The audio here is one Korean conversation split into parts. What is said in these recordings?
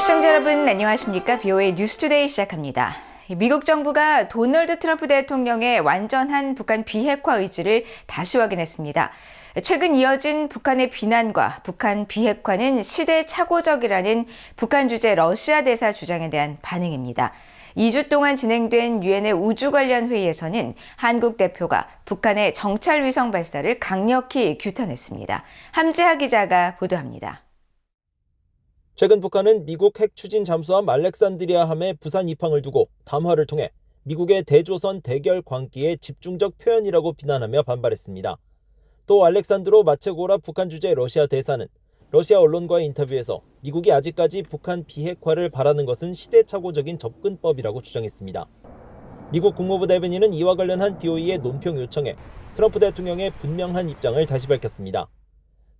시청자 여러분 안녕하십니까? VOA 뉴스투데이 시작합니다. 미국 정부가 도널드 트럼프 대통령의 완전한 북한 비핵화 의지를 다시 확인했습니다. 최근 이어진 북한의 비난과 북한 비핵화는 시대착오적이라는 북한 주재 러시아 대사 주장에 대한 반응입니다. 2주 동안 진행된 유엔의 우주 관련 회의에서는 한국 대표가 북한의 정찰 위성 발사를 강력히 규탄했습니다. 함재하 기자가 보도합니다. 최근 북한은 미국 핵 추진 잠수함 알렉산드리아함의 부산 입항을 두고 담화를 통해 미국의 대조선 대결 광기의 집중적 표현이라고 비난하며 반발했습니다. 또 알렉산드로 마체고라 북한 주재 러시아 대사는 러시아 언론과의 인터뷰에서 미국이 아직까지 북한 비핵화를 바라는 것은 시대착오적인 접근법이라고 주장했습니다. 미국 국무부 대변인은 이와 관련한 BOE의 논평 요청에 트럼프 대통령의 분명한 입장을 다시 밝혔습니다.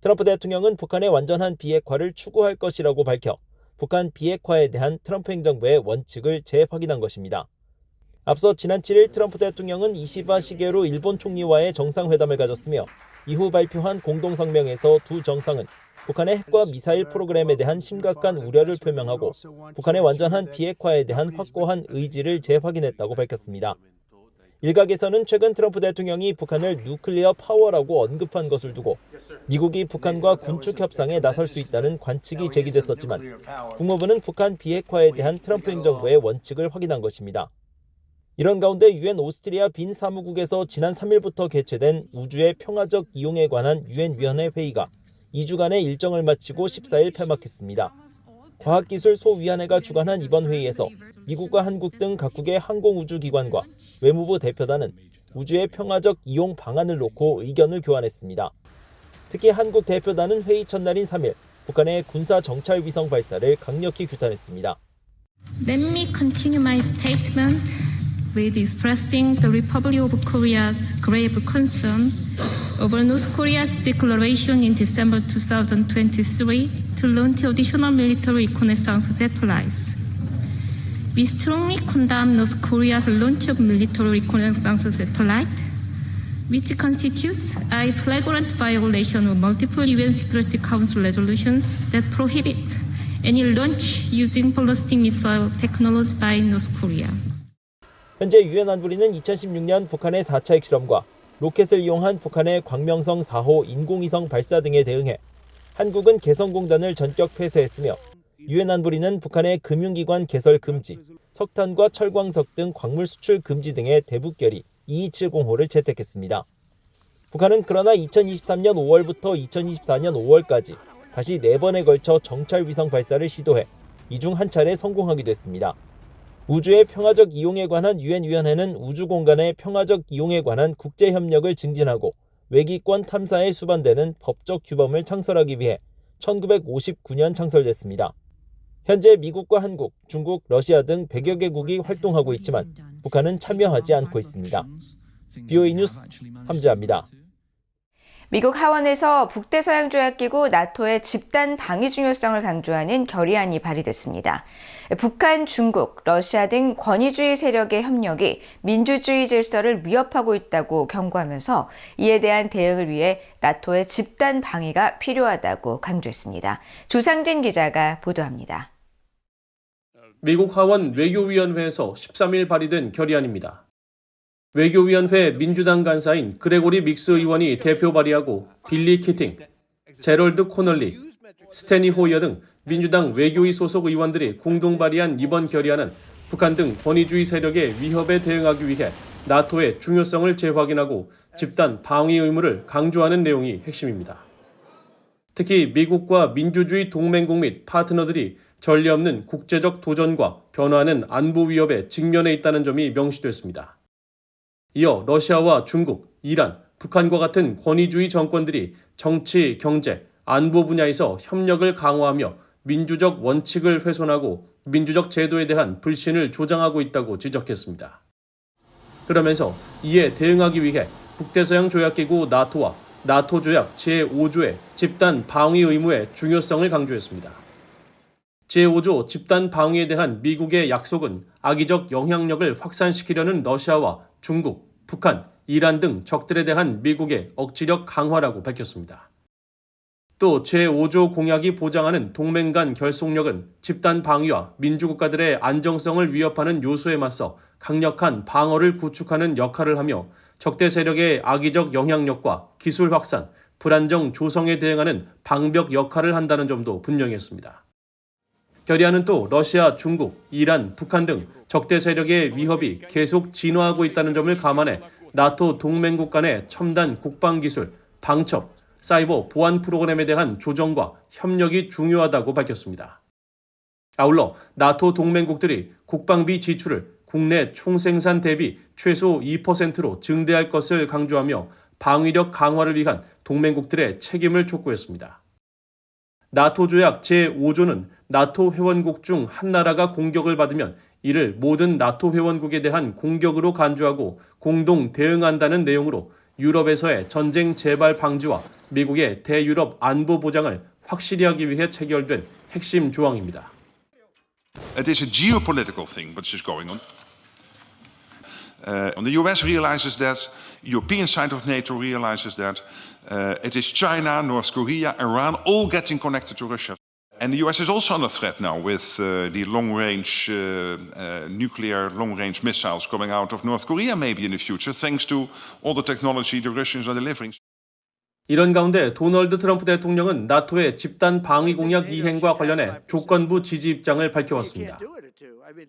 트럼프 대통령은 북한의 완전한 비핵화를 추구할 것이라고 밝혀 북한 비핵화에 대한 트럼프 행정부의 원칙을 재확인한 것입니다. 앞서 지난 7일 트럼프 대통령은 이시바 시게루 일본 총리와의 정상회담을 가졌으며 이후 발표한 공동성명에서 두 정상은 북한의 핵과 미사일 프로그램에 대한 심각한 우려를 표명하고 북한의 완전한 비핵화에 대한 확고한 의지를 재확인했다고 밝혔습니다. 일각에서는 최근 트럼프 대통령이 북한을 뉴클리어 파워라고 언급한 것을 두고 미국이 북한과 군축 협상에 나설 수 있다는 관측이 제기됐었지만 국무부는 북한 비핵화에 대한 트럼프 행정부의 원칙을 확인한 것입니다. 이런 가운데 유엔 오스트리아 빈 사무국에서 지난 3일부터 개최된 우주의 평화적 이용에 관한 유엔위원회 회의가 2주간의 일정을 마치고 14일 폐막했습니다. 과학기술 소위원회가 주관한 이번 회의에서 미국과 한국 등 각국의 항공우주기관과 외무부 대표단은 우주의 평화적 이용 방안을 놓고 의견을 교환했습니다. 특히 한국 대표단은 회의 첫날인 3일 북한의 군사 정찰 위성 발사를 강력히 규탄했습니다. Let me continue my statement with expressing the Republic of Korea's grave concern over North Korea's declaration in December 2023 to launch additional military reconnaissance satellites. We strongly condemn North Korea's launch of military reconnaissance satellite, which constitutes a flagrant violation of multiple UN Security Council resolutions that prohibit any launch using ballistic missile technology by North Korea. 현재 유엔 안보리는 2016년 북한의 4차 핵실험과 로켓을 이용한 북한의 광명성 4호 인공위성 발사 등에 대응해 한국은 개성공단을 전격 폐쇄했으며 유엔 안보리는 북한의 금융기관 개설 금지, 석탄과 철광석 등 광물 수출 금지 등의 대북 결의 2270호를 채택했습니다. 북한은 그러나 2023년 5월부터 2024년 5월까지 다시 4번에 걸쳐 정찰 위성 발사를 시도해 이 중 한 차례 성공하기도 했습니다. 우주의 평화적 이용에 관한 유엔위원회는 우주공간의 평화적 이용에 관한 국제협력을 증진하고 외기권 탐사에 수반되는 법적 규범을 창설하기 위해 1959년 창설됐습니다. 현재 미국과 한국, 중국, 러시아 등 100여 개국이 활동하고 있지만 북한은 참여하지 않고 있습니다. BOE 뉴스 함재하입니다. 미국 하원에서 북대서양조약기구 나토의 집단 방위 중요성을 강조하는 결의안이 발의됐습니다. 북한, 중국, 러시아 등 권위주의 세력의 협력이 민주주의 질서를 위협하고 있다고 경고하면서 이에 대한 대응을 위해 나토의 집단 방위가 필요하다고 강조했습니다. 조상진 기자가 보도합니다. 미국 하원 외교위원회에서 13일 발의된 결의안입니다. 외교위원회 민주당 간사인 그레고리 믹스 의원이 대표 발의하고 빌리 키팅, 제럴드 코널리, 스테니 호이어 등 민주당 외교위 소속 의원들이 공동 발의한 이번 결의안은 북한 등 권위주의 세력의 위협에 대응하기 위해 나토의 중요성을 재확인하고 집단 방위 의무를 강조하는 내용이 핵심입니다. 특히 미국과 민주주의 동맹국 및 파트너들이 전례 없는 국제적 도전과 변화하는 안보 위협에 직면해 있다는 점이 명시됐습니다. 이어 러시아와 중국, 이란, 북한과 같은 권위주의 정권들이 정치, 경제, 안보 분야에서 협력을 강화하며 민주적 원칙을 훼손하고 민주적 제도에 대한 불신을 조장하고 있다고 지적했습니다. 그러면서 이에 대응하기 위해 북대서양 조약기구 나토와 나토 조약 제5조의 집단 방위 의무의 중요성을 강조했습니다. 제5조 집단 방위에 대한 미국의 약속은 악의적 영향력을 확산시키려는 러시아와 중국, 북한, 이란 등 적들에 대한 미국의 억지력 강화라고 밝혔습니다. 또 제5조 공약이 보장하는 동맹 간 결속력은 집단 방위와 민주국가들의 안정성을 위협하는 요소에 맞서 강력한 방어를 구축하는 역할을 하며 적대 세력의 악의적 영향력과 기술 확산, 불안정 조성에 대응하는 방벽 역할을 한다는 점도 분명했습니다. 결의안은 또 러시아, 중국, 이란, 북한 등 적대 세력의 위협이 계속 진화하고 있다는 점을 감안해 나토 동맹국 간의 첨단 국방기술, 방첩, 사이버 보안 프로그램에 대한 조정과 협력이 중요하다고 밝혔습니다. 아울러 나토 동맹국들이 국방비 지출을 국내 총생산 대비 최소 2%로 증대할 것을 강조하며 방위력 강화를 위한 동맹국들의 책임을 촉구했습니다. 나토 조약 제5조는 나토 회원국 중 한 나라가 공격을 받으면 이를 모든 나토 회원국에 대한 공격으로 간주하고 공동 대응한다는 내용으로 유럽에서의 전쟁 재발 방지와 미국의 대유럽 안보 보장을 확실히 하기 위해 체결된 핵심 조항입니다. It is a geopolitical thing which is going on. The US realizes that, European side of NATO realizes that, it is China, North Korea, Iran, all getting connected to Russia. And the US is also under threat now with the long-range nuclear long-range missiles coming out of North Korea maybe in the future, thanks to all the technology the Russians are delivering. 이런 가운데 도널드 트럼프 대통령은 나토의 집단 방위 공약 이행과 관련해 조건부 지지 입장을 밝혀왔습니다.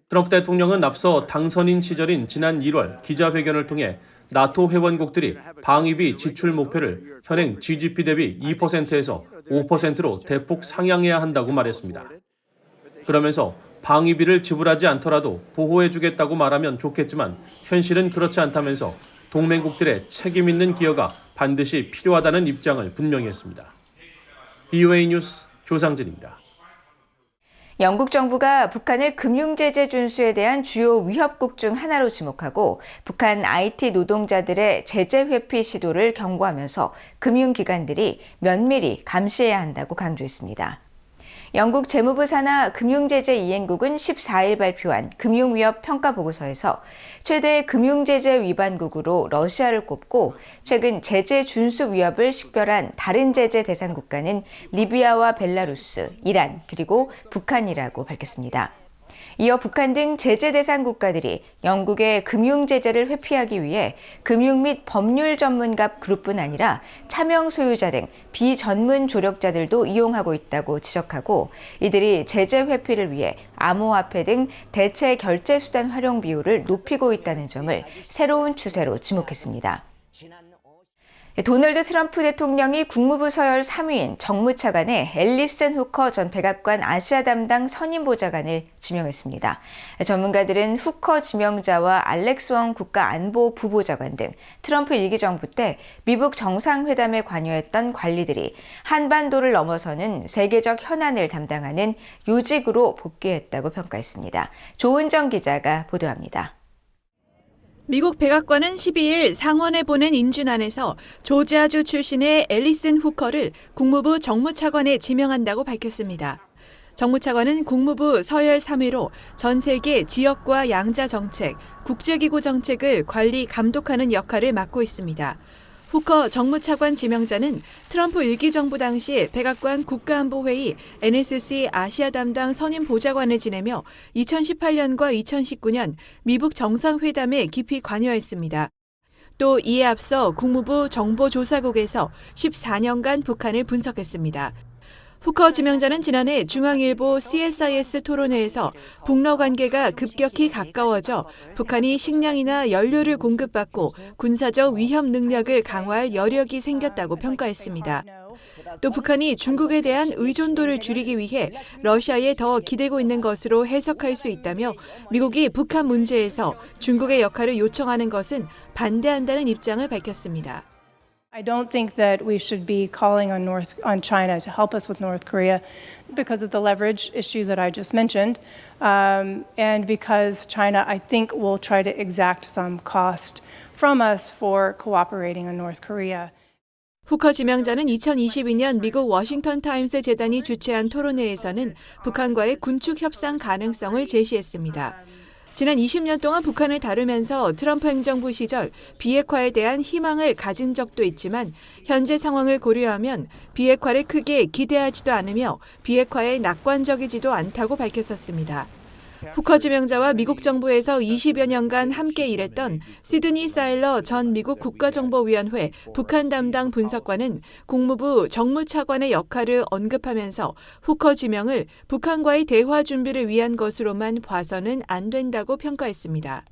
트럼프 대통령은 앞서 당선인 시절인 지난 1월 기자회견을 통해 나토 회원국들이 방위비 지출 목표를 현행 GDP 대비 2%에서 5%로 대폭 상향해야 한다고 말했습니다. 그러면서 방위비를 지불하지 않더라도 보호해주겠다고 말하면 좋겠지만 현실은 그렇지 않다면서 동맹국들의 책임 있는 기여가 반드시 필요하다는 입장을 분명히 했습니다. BOA 뉴스 조상진입니다. 영국 정부가 북한을 금융제재 준수에 대한 주요 위협국 중 하나로 지목하고 북한 IT 노동자들의 제재 회피 시도를 경고하면서 금융기관들이 면밀히 감시해야 한다고 강조했습니다. 영국 재무부 산하 금융제재 이행국은 14일 발표한 금융위협 평가 보고서에서 최대 금융제재 위반국으로 러시아를 꼽고 최근 제재 준수 위협을 식별한 다른 제재 대상 국가는 리비아와 벨라루스, 이란, 그리고 북한이라고 밝혔습니다. 이어 북한 등 제재 대상 국가들이 영국의 금융 제재를 회피하기 위해 금융 및 법률 전문가 그룹뿐 아니라 차명 소유자 등 비전문 조력자들도 이용하고 있다고 지적하고 이들이 제재 회피를 위해 암호화폐 등 대체 결제 수단 활용 비율을 높이고 있다는 점을 새로운 추세로 지목했습니다. 도널드 트럼프 대통령이 국무부 서열 3위인 정무차관에 앨리슨 후커 전 백악관 아시아 담당 선임보좌관을 지명했습니다. 전문가들은 후커 지명자와 알렉스 원 국가안보 부보좌관 등 트럼프 1기 정부 때 미북 정상회담에 관여했던 관리들이 한반도를 넘어서는 세계적 현안을 담당하는 요직으로 복귀했다고 평가했습니다. 조은정 기자가 보도합니다. 미국 백악관은 12일 상원에 보낸 인준안에서 조지아주 출신의 앨리슨 후커를 국무부 정무차관에 지명한다고 밝혔습니다. 정무차관은 국무부 서열 3위로 전 세계 지역과 양자 정책, 국제기구 정책을 관리 감독하는 역할을 맡고 있습니다. 후커 정무차관 지명자는 트럼프 1기 정부 당시 백악관 국가안보회의 NSC 아시아 담당 선임 보좌관을 지내며 2018년과 2019년 미북 정상회담에 깊이 관여했습니다. 또 이에 앞서 국무부 정보조사국에서 14년간 북한을 분석했습니다. 후커 지명자는 지난해 중앙일보 CSIS 토론회에서 북러 관계가 급격히 가까워져 북한이 식량이나 연료를 공급받고 군사적 위협 능력을 강화할 여력이 생겼다고 평가했습니다. 또 북한이 중국에 대한 의존도를 줄이기 위해 러시아에 더 기대고 있는 것으로 해석할 수 있다며 미국이 북한 문제에서 중국의 역할을 요청하는 것은 반대한다는 입장을 밝혔습니다. I don't think that we should be calling on China to help us with North Korea because of the leverage issue that I just mentioned, and because China, I think, will try to exact some cost from us for cooperating in North Korea. 후커 지명자는 2022년 미국 워싱턴 타임스 재단이 주최한 토론회에서는 북한과의 군축 협상 가능성을 제시했습니다. 지난 20년 동안 북한을 다루면서 트럼프 행정부 시절 비핵화에 대한 희망을 가진 적도 있지만 현재 상황을 고려하면 비핵화를 크게 기대하지도 않으며 비핵화에 낙관적이지도 않다고 밝혔었습니다. 후커 지명자와 미국 정부에서 20여 년간 함께 일했던 시드니 사일러 전 미국 국가정보위원회 북한 담당 분석관은 국무부 정무차관의 역할을 언급하면서 후커 지명을 북한과의 대화 준비를 위한 것으로만 봐서는 안 된다고 평가했습니다.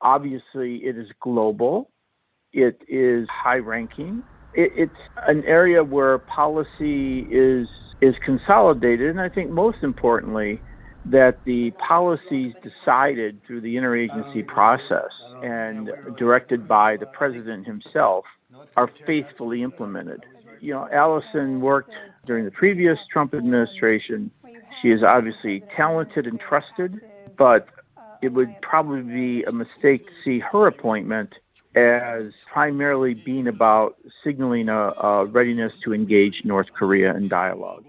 Obviously, it is global. It is high-ranking. It's an area where policy is consolidated, and I think most importantly, that the policies decided through the interagency process and directed by the president himself are faithfully implemented. You know, Allison worked during the previous Trump administration. She is obviously talented and trusted, but it would probably be a mistake to see her appointment as primarily being about signaling a readiness to engage North Korea in dialogue.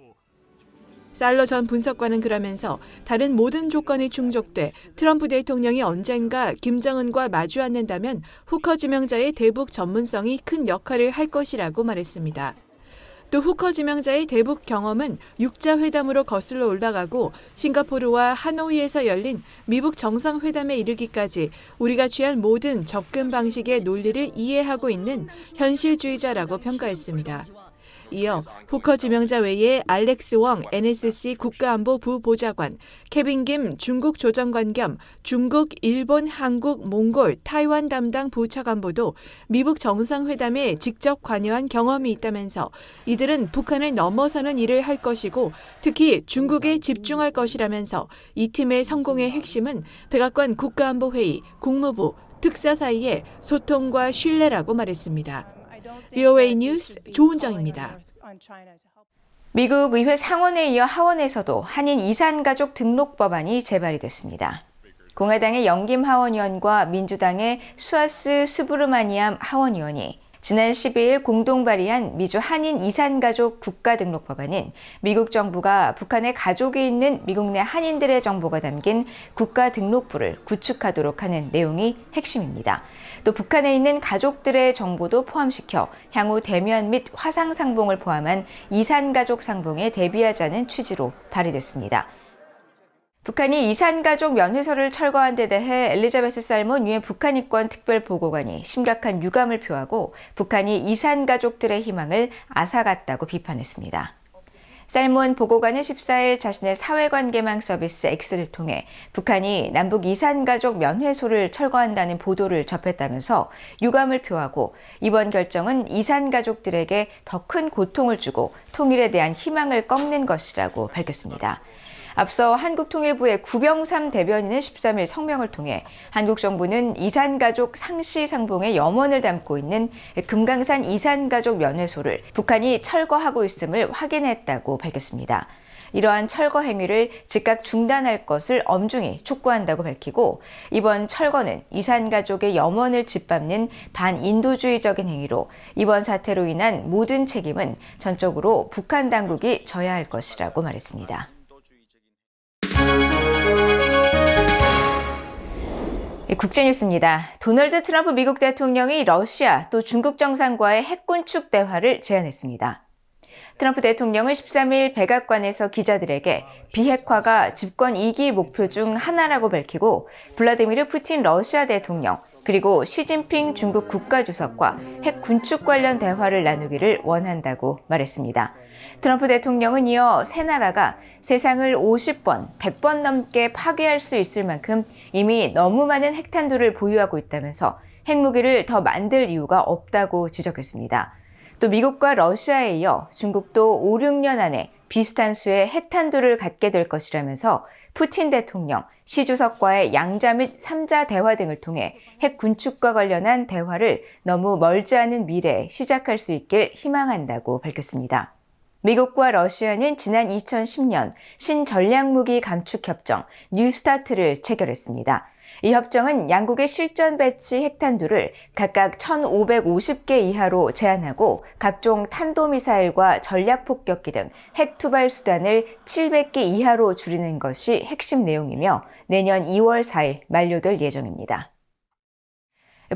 사일러 전 분석관은 그러면서 다른 모든 조건이 충족돼 트럼프 대통령이 언젠가 김정은과 마주 앉는다면 후커 지명자의 대북 전문성이 큰 역할을 할 것이라고 말했습니다. 또 후커 지명자의 대북 경험은 6자 회담으로 거슬러 올라가고 싱가포르와 하노이에서 열린 미북 정상회담에 이르기까지 우리가 취할 모든 접근 방식의 논리를 이해하고 있는 현실주의자라고 평가했습니다. 이어 후커 지명자 외에 알렉스 웡 NSC 국가안보 부보좌관, 케빈 김 중국 조정관 겸 중국, 일본, 한국, 몽골, 타이완 담당 부차관보도 미북 정상회담에 직접 관여한 경험이 있다면서 이들은 북한을 넘어서는 일을 할 것이고 특히 중국에 집중할 것이라면서 이 팀의 성공의 핵심은 백악관 국가안보회의, 국무부, 특사 사이의 소통과 신뢰라고 말했습니다. VOA 뉴스 조은정입니다. 미국 의회 상원에 이어 하원에서도 한인 이산가족 등록 법안이 제발이 됐습니다. 공화당의 영김 하원의원과 민주당의 수아스 수브르마니암 하원의원이 지난 12일 공동 발의한 미주 한인 이산가족 국가등록법안은 미국 정부가 북한에 가족이 있는 미국 내 한인들의 정보가 담긴 국가등록부를 구축하도록 하는 내용이 핵심입니다. 또 북한에 있는 가족들의 정보도 포함시켜 향후 대면 및 화상 상봉을 포함한 이산가족 상봉에 대비하자는 취지로 발의됐습니다. 북한이 이산가족 면회서를 철거한 데 대해 엘리자베스 살몬 유엔 북한인권 특별보고관이 심각한 유감을 표하고 북한이 이산가족들의 희망을 앗아갔다고 비판했습니다. 살몬 보고관은 14일 자신의 사회관계망 서비스 X를 통해 북한이 남북 이산가족 면회소를 철거한다는 보도를 접했다면서 유감을 표하고 이번 결정은 이산가족들에게 더 큰 고통을 주고 통일에 대한 희망을 꺾는 것이라고 밝혔습니다. 앞서 한국통일부의 구병삼 대변인은 13일 성명을 통해 한국 정부는 이산가족 상시 상봉의 염원을 담고 있는 금강산 이산가족 면회소를 북한이 철거하고 있음을 확인했다고 밝혔습니다. 이러한 철거 행위를 즉각 중단할 것을 엄중히 촉구한다고 밝히고 이번 철거는 이산가족의 염원을 짓밟는 반인도주의적인 행위로 이번 사태로 인한 모든 책임은 전적으로 북한 당국이 져야 할 것이라고 말했습니다. 국제뉴스입니다. 도널드 트럼프 미국 대통령이 러시아 또 중국 정상과의 핵군축 대화를 제안했습니다. 트럼프 대통령은 13일 백악관에서 기자들에게 비핵화가 집권 2기 목표 중 하나라고 밝히고 블라디미르 푸틴 러시아 대통령 그리고 시진핑 중국 국가주석과 핵 군축 관련 대화를 나누기를 원한다고 말했습니다. 트럼프 대통령은 이어 세 나라가 세상을 50번, 100번 넘게 파괴할 수 있을 만큼 이미 너무 많은 핵탄두를 보유하고 있다면서 핵무기를 더 만들 이유가 없다고 지적했습니다. 또 미국과 러시아에 이어 중국도 5, 6년 안에 비슷한 수의 핵탄두를 갖게 될 것이라면서 푸틴 대통령, 시 주석과의 양자 및 3자 대화 등을 통해 핵 군축과 관련한 대화를 너무 멀지 않은 미래에 시작할 수 있길 희망한다고 밝혔습니다. 미국과 러시아는 지난 2010년 신전략무기 감축협정 뉴스타트를 체결했습니다. 이 협정은 양국의 실전 배치 핵탄두를 각각 1,550개 이하로 제한하고 각종 탄도미사일과 전략폭격기 등 핵투발 수단을 700개 이하로 줄이는 것이 핵심 내용이며 내년 2월 4일 만료될 예정입니다.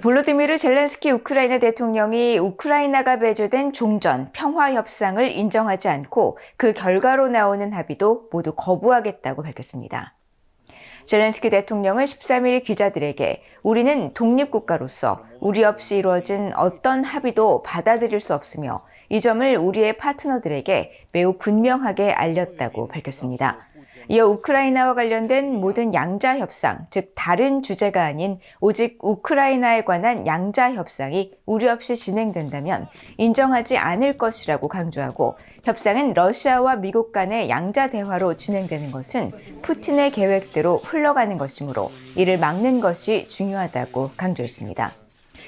볼로디미르 젤렌스키 우크라이나 대통령이 우크라이나가 배제된 종전, 평화 협상을 인정하지 않고 그 결과로 나오는 합의도 모두 거부하겠다고 밝혔습니다. 젤렌스키 대통령은 13일 기자들에게 우리는 독립국가로서 우리 없이 이루어진 어떤 합의도 받아들일 수 없으며 이 점을 우리의 파트너들에게 매우 분명하게 알렸다고 밝혔습니다. 이어 우크라이나와 관련된 모든 양자 협상, 즉 다른 주제가 아닌 오직 우크라이나에 관한 양자 협상이 우리 없이 진행된다면 인정하지 않을 것이라고 강조하고 협상은 러시아와 미국 간의 양자 대화로 진행되는 것은 푸틴의 계획대로 흘러가는 것이므로 이를 막는 것이 중요하다고 강조했습니다.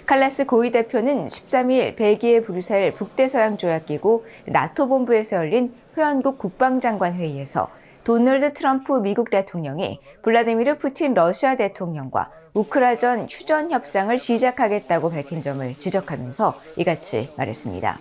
칼라스 고위 대표는 13일 벨기에 브뤼셀 북대서양조약기구 나토 본부에서 열린 회원국 국방장관 회의에서 도널드 트럼프 미국 대통령이 블라디미르 푸틴 러시아 대통령과 우크라전 휴전 협상을 시작하겠다고 밝힌 점을 지적하면서 이같이 말했습니다.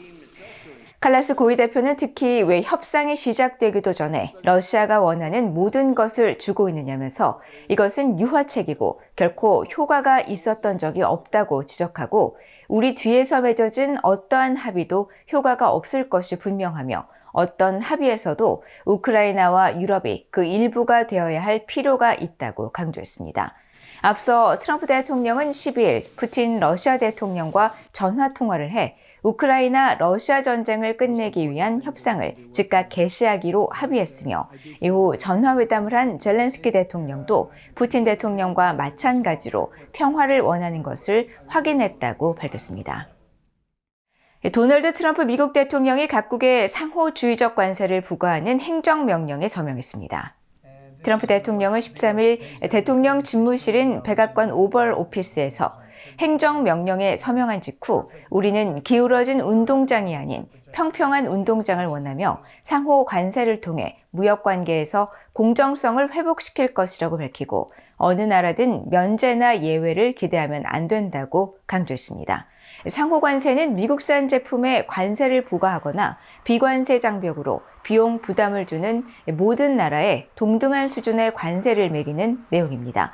칼라스 고위 대표는 특히 왜 협상이 시작되기도 전에 러시아가 원하는 모든 것을 주고 있느냐면서 이것은 유화책이고 결코 효과가 있었던 적이 없다고 지적하고 우리 뒤에서 맺어진 어떠한 합의도 효과가 없을 것이 분명하며 어떤 합의에서도 우크라이나와 유럽이 그 일부가 되어야 할 필요가 있다고 강조했습니다. 앞서 트럼프 대통령은 12일 푸틴 러시아 대통령과 전화 통화를 해 우크라이나 러시아 전쟁을 끝내기 위한 협상을 즉각 개시하기로 합의했으며 이후 전화회담을 한 젤렌스키 대통령도 푸틴 대통령과 마찬가지로 평화를 원하는 것을 확인했다고 밝혔습니다. 도널드 트럼프 미국 대통령이 각국에 상호주의적 관세를 부과하는 행정명령에 서명했습니다. 트럼프 대통령은 13일 대통령 집무실인 백악관 오벌 오피스에서 행정명령에 서명한 직후 우리는 기울어진 운동장이 아닌 평평한 운동장을 원하며 상호 관세를 통해 무역관계에서 공정성을 회복시킬 것이라고 밝히고 어느 나라든 면제나 예외를 기대하면 안 된다고 강조했습니다. 상호관세는 미국산 제품에 관세를 부과하거나 비관세 장벽으로 비용 부담을 주는 모든 나라에 동등한 수준의 관세를 매기는 내용입니다.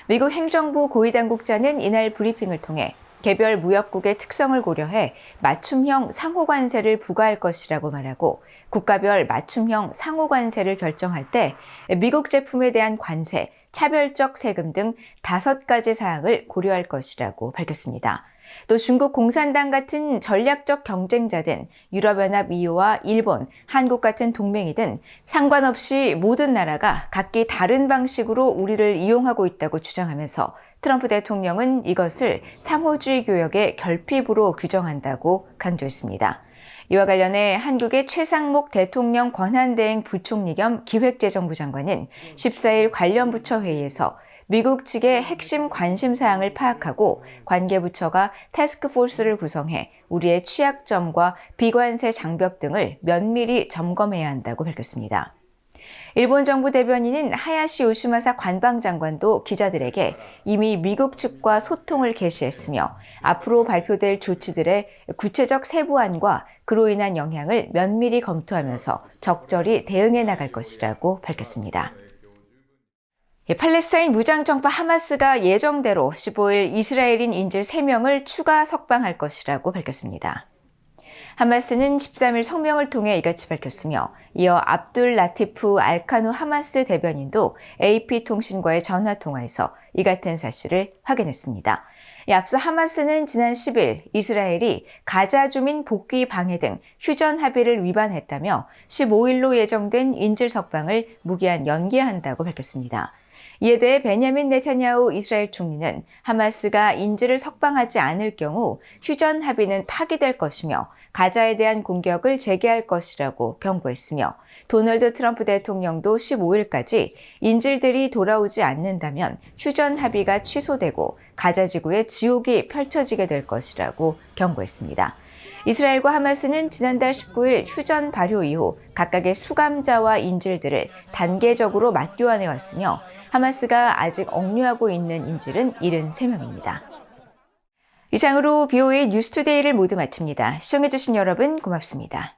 미국 행정부 고위당국자는 이날 브리핑을 통해 개별 무역국의 특성을 고려해 맞춤형 상호관세를 부과할 것이라고 말하고 국가별 맞춤형 상호관세를 결정할 때 미국 제품에 대한 관세, 차별적 세금 등 5가지 사항을 고려할 것이라고 밝혔습니다. 또 중국 공산당 같은 전략적 경쟁자든 유럽연합 EU와 일본, 한국 같은 동맹이든 상관없이 모든 나라가 각기 다른 방식으로 우리를 이용하고 있다고 주장하면서 트럼프 대통령은 이것을 상호주의 교역의 결핍으로 규정한다고 강조했습니다. 이와 관련해 한국의 최상목 대통령 권한대행 부총리 겸 기획재정부 장관은 14일 관련 부처 회의에서 미국 측의 핵심 관심 사항을 파악하고 관계 부처가 태스크포스를 구성해 우리의 취약점과 비관세 장벽 등을 면밀히 점검해야 한다고 밝혔습니다. 일본 정부 대변인인 하야시 우시마사 관방장관도 기자들에게 이미 미국 측과 소통을 개시했으며 앞으로 발표될 조치들의 구체적 세부안과 그로 인한 영향을 면밀히 검토하면서 적절히 대응해 나갈 것이라고 밝혔습니다. 팔레스타인 무장정파 하마스가 예정대로 15일 이스라엘인 인질 3명을 추가 석방할 것이라고 밝혔습니다. 하마스는 13일 성명을 통해 이같이 밝혔으며 이어 압둘 라티프 알카누 하마스 대변인도 AP통신과의 전화통화에서 이 같은 사실을 확인했습니다. 앞서 하마스는 지난 10일 이스라엘이 가자 주민 복귀 방해 등 휴전 합의를 위반했다며 15일로 예정된 인질 석방을 무기한 연기한다고 밝혔습니다. 이에 대해 베냐민 네타냐후 이스라엘 총리는 하마스가 인질을 석방하지 않을 경우 휴전 합의는 파기될 것이며 가자에 대한 공격을 재개할 것이라고 경고했으며 도널드 트럼프 대통령도 15일까지 인질들이 돌아오지 않는다면 휴전 합의가 취소되고 가자 지구에 지옥이 펼쳐지게 될 것이라고 경고했습니다. 이스라엘과 하마스는 지난달 19일 휴전 발효 이후 각각의 수감자와 인질들을 단계적으로 맞교환해 왔으며 하마스가 아직 억류하고 있는 인질은 73명입니다. 이상으로 BOA 뉴스투데이를 모두 마칩니다. 시청해주신 여러분 고맙습니다.